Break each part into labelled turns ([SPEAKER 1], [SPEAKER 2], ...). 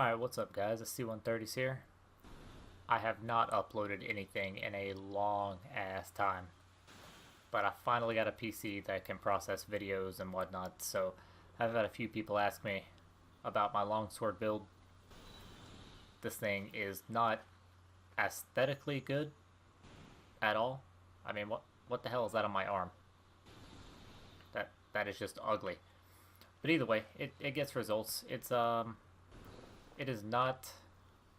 [SPEAKER 1] Alright, what's up guys? The C-130's here. I have not uploaded anything in a long ass time. But I finally got a PC that can process videos and whatnot, so I've had a few people ask me about my longsword build. This thing is not aesthetically good at all. I mean, what the hell is that on my arm? That is just ugly. But either way, it gets results. It is not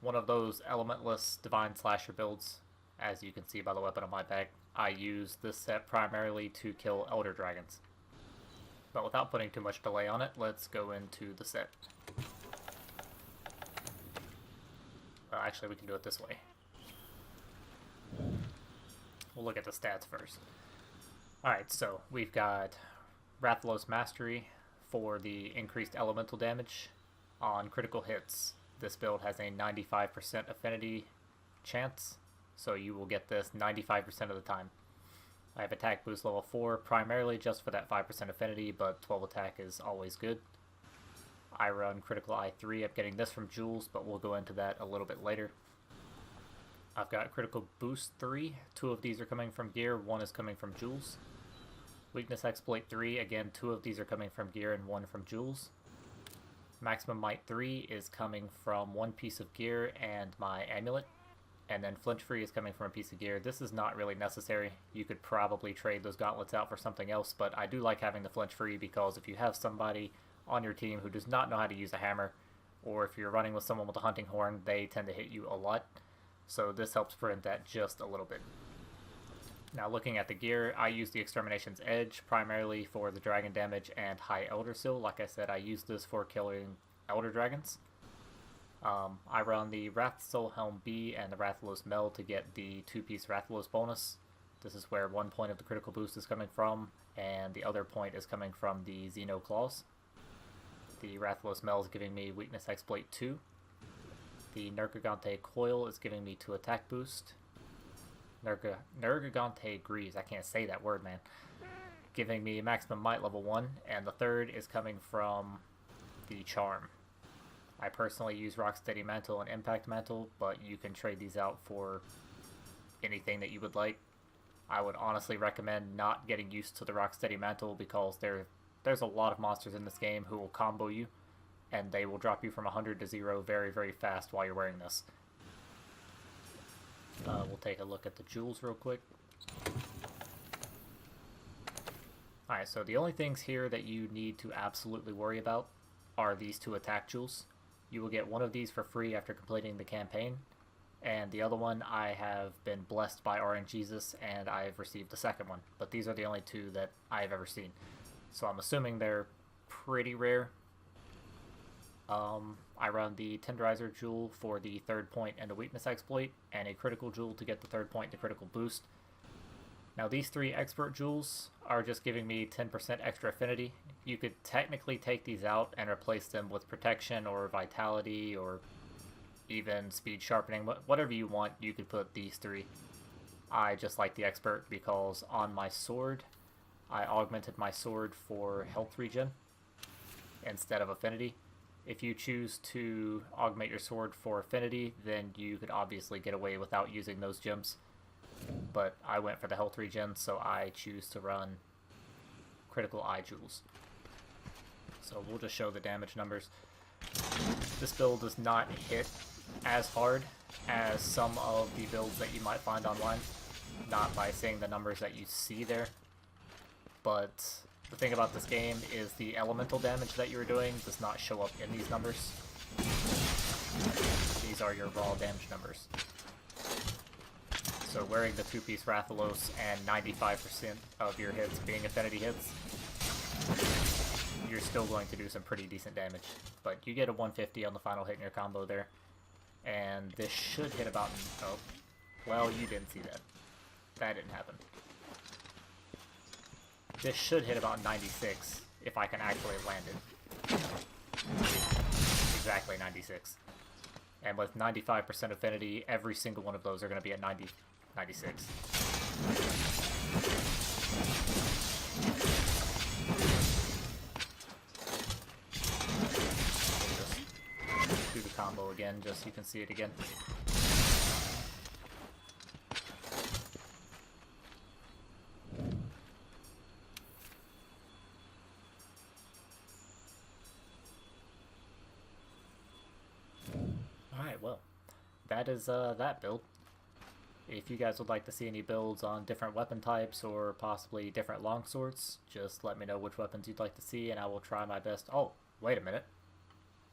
[SPEAKER 1] one of those elementless divine slasher builds, as you can see by the weapon on my back. I use this set primarily to kill elder dragons. But without putting too much delay on it, let's go into the set. Well, actually, we can do it this way. We'll look at the stats first. Alright, so we've got Rathalos Mastery for the increased elemental damage on critical hits. This build has a 95% affinity chance, so you will get this 95% of the time. I have attack boost level 4, primarily just for that 5% affinity, but 12 attack is always good. I run critical eye 3. I'm getting this from Jules, but we'll go into that a little bit later. I've got critical boost 3. 2 of these are coming from gear, 1 is coming from Jules. Weakness exploit 3. Again, 2 of these are coming from gear and 1 from Jules. Maximum might 3 is coming from 1 piece of gear and my amulet. And then flinch free is coming from a piece of gear. This is not really necessary. You could probably trade those gauntlets out for something else, but I do like having the flinch free because if you have somebody on your team who does not know how to use a hammer, or if you're running with someone with a hunting horn, they tend to hit you a lot. So this helps prevent that just a little bit. Now looking at the gear, I use the Extermination's Edge primarily for the dragon damage and high elder seal. Like I said, I use this for killing elder dragons. I run the Wrathsoul Helm B and the Rathalos Meld to get the 2-piece Rathalos bonus. This is where 1 point of the critical boost is coming from, and the other point is coming from the Xeno Claws. The Rathalos Meld is giving me Weakness Exploit 2. The Nergigante Coil is giving me 2 attack boost. Nergigante Greaves, I can't say that word, man. Giving me maximum might level 1, and the third is coming from the Charm. I personally use Rocksteady Mantle and Impact Mantle, but you can trade these out for anything that you would like. I would honestly recommend not getting used to the Rocksteady Mantle because there's a lot of monsters in this game who will combo you, and they will drop you from 100 to 0 very, very fast while you're wearing this. We'll take a look at the jewels real quick. Alright, so the only things here that you need to absolutely worry about are these 2 attack jewels. You will get one of these for free after completing the campaign, and the other one I have been blessed by RNGesus and I've received the second one. But these are the only 2 that I've ever seen. So I'm assuming they're pretty rare. I run the Tenderizer Jewel for the 3rd point and the Weakness Exploit, and a Critical Jewel to get the 3rd point and the Critical Boost. Now these 3 Expert Jewels are just giving me 10% extra affinity. You could technically take these out and replace them with Protection or Vitality or even Speed Sharpening. Whatever you want, you could put these 3. I just like the Expert because on my sword, I augmented my sword for health regen instead of affinity. If you choose to augment your sword for affinity, then you could obviously get away without using those gems. But I went for the health regen, so I choose to run critical eye jewels. So we'll just show the damage numbers. This build does not hit as hard as some of the builds that you might find online. Not by saying the numbers that you see there, but the thing about this game is the elemental damage that you're doing does not show up in these numbers. These are your raw damage numbers. So wearing the 2-piece Rathalos and 95% of your hits being affinity hits, you're still going to do some pretty decent damage. But you get a 150 on the final hit in your combo there. And this should hit about... oh, well, you didn't see that. That didn't happen. This should hit about 96, if I can actually land it. Exactly 96. And with 95% affinity, every single one of those are going to be at 96. Just do the combo again, just so you can see it again. Alright, well, that is that build. If you guys would like to see any builds on different weapon types or possibly different longswords, just let me know which weapons you'd like to see and I will try my best. Oh, wait a minute.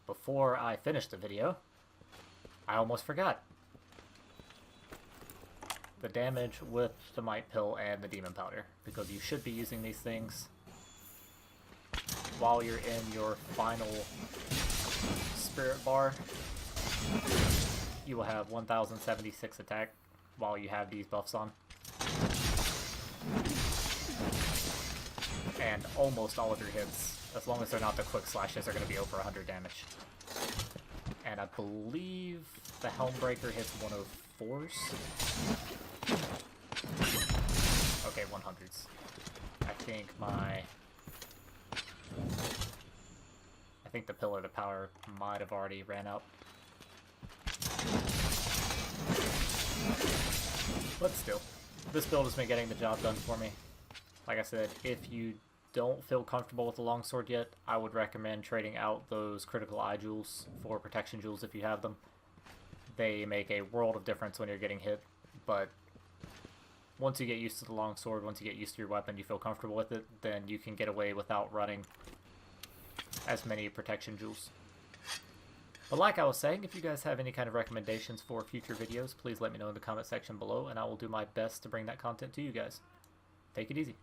[SPEAKER 1] Before I finish the video, I almost forgot. The damage with the Might Pill and the Demon Powder, because you should be using these things while you're in your final Spirit Bar. You will have 1076 attack while you have these buffs on. And almost all of your hits, as long as they're not the quick slashes, are going to be over 100 damage. And I believe the Helmbreaker hits 104s. Okay, 100s. I think the Pillar to Power might have already ran out. But still, this build has been getting the job done for me. Like I said, if you don't feel comfortable with the longsword yet, I would recommend trading out those critical eye jewels for protection jewels if you have them. They make a world of difference when you're getting hit, but once you get used to the longsword, once you get used to your weapon, you feel comfortable with it, then you can get away without running as many protection jewels. But like I was saying, if you guys have any kind of recommendations for future videos, please let me know in the comment section below, and I will do my best to bring that content to you guys. Take it easy.